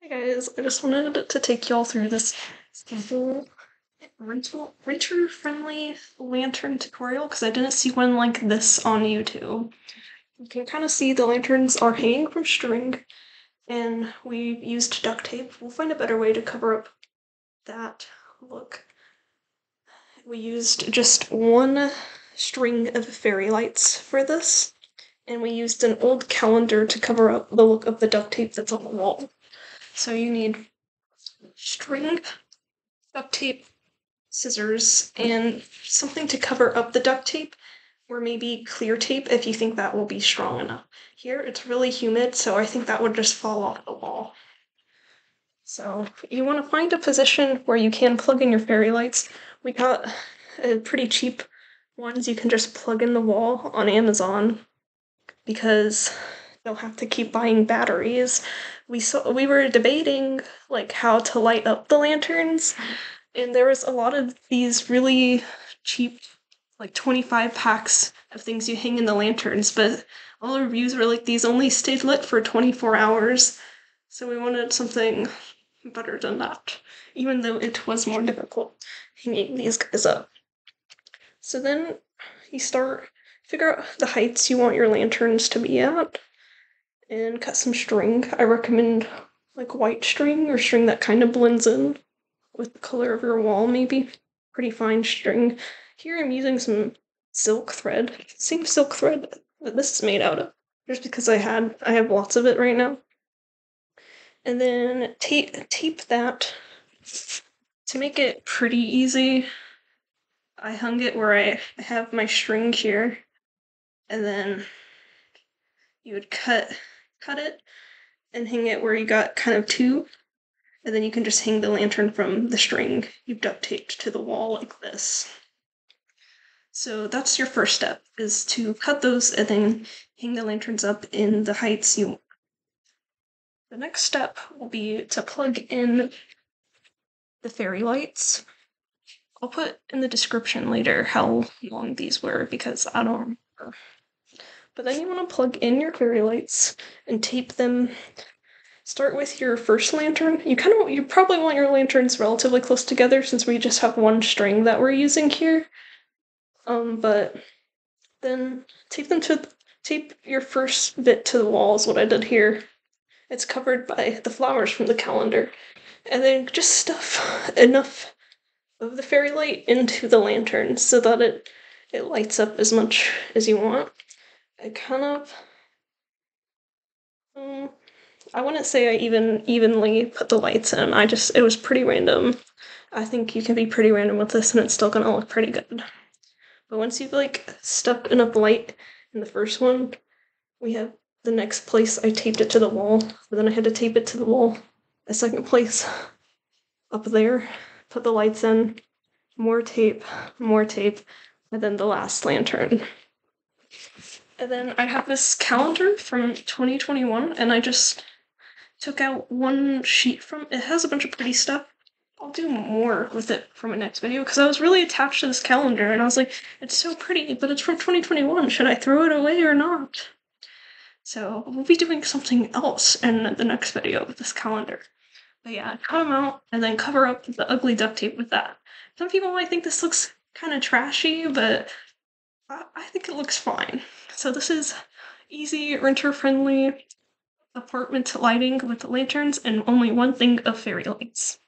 Hey guys, I just wanted to take y'all through this simple renter-friendly lantern tutorial because I didn't see one like this on YouTube. You can kind of see the lanterns are hanging from string, and we used duct tape. We'll find a better way to cover up that look. We used just one string of fairy lights for this, and we used an old calendar to cover up the look of the duct tape that's on the wall. So you need string, duct tape, scissors, and something to cover up the duct tape, or maybe clear tape if you think that will be strong enough. Here it's really humid, so I think that would just fall off the wall. So you want to find a position where you can plug in your fairy lights. We got pretty cheap ones you can just plug in the wall on Amazon because they'll have to keep buying batteries. We were debating like how to light up the lanterns, and there was a lot of these really cheap, like 25 packs of things you hang in the lanterns, but all the reviews were like these only stayed lit for 24 hours. So we wanted something better than that, even though it was more difficult hanging these guys up. So then you figure out the heights you want your lanterns to be at, and cut some string. I recommend like white string or string that kind of blends in with the color of your wall, maybe. Pretty fine string. Here I'm using some silk thread. Same silk thread that this is made out of, just because I have lots of it right now. And then tape that. To make it pretty easy, I hung it where I have my string here, and then you would cut it and hang it where you got kind of two, and then you can just hang the lantern from the string you've duct taped to the wall like this. So that's your first step, is to cut those and then hang the lanterns up in the heights you want. The next step will be to plug in the fairy lights. I'll put in the description later how long these were because I don't remember. But then you want to plug in your fairy lights and tape them. Start with your first lantern. You probably want your lanterns relatively close together since we just have one string that we're using here. But then tape your first bit to the wall is what I did here. It's covered by the flowers from the calendar. And then just stuff enough of the fairy light into the lantern so that it lights up as much as you want. I kind of I wouldn't say I evenly put the lights in. It was pretty random. I think you can be pretty random with this and it's still gonna look pretty good. But once you've like stuck enough light in the first one, we have the next place I taped it to the wall, but then I had to tape it to the wall. The second place up there, put the lights in, more tape, and then the last lantern. And then I have this calendar from 2021, and I just took out one sheet from it. Has a bunch of pretty stuff. I'll do more with it for my next video because I was really attached to this calendar and I was like, it's so pretty, but it's from 2021. Should I throw it away or not? So we'll be doing something else in the next video with this calendar. But yeah, cut them out and then cover up the ugly duct tape with that. Some people might think this looks kind of trashy, but I think it looks fine. So this is easy, renter-friendly apartment lighting with lanterns and only one thing of fairy lights.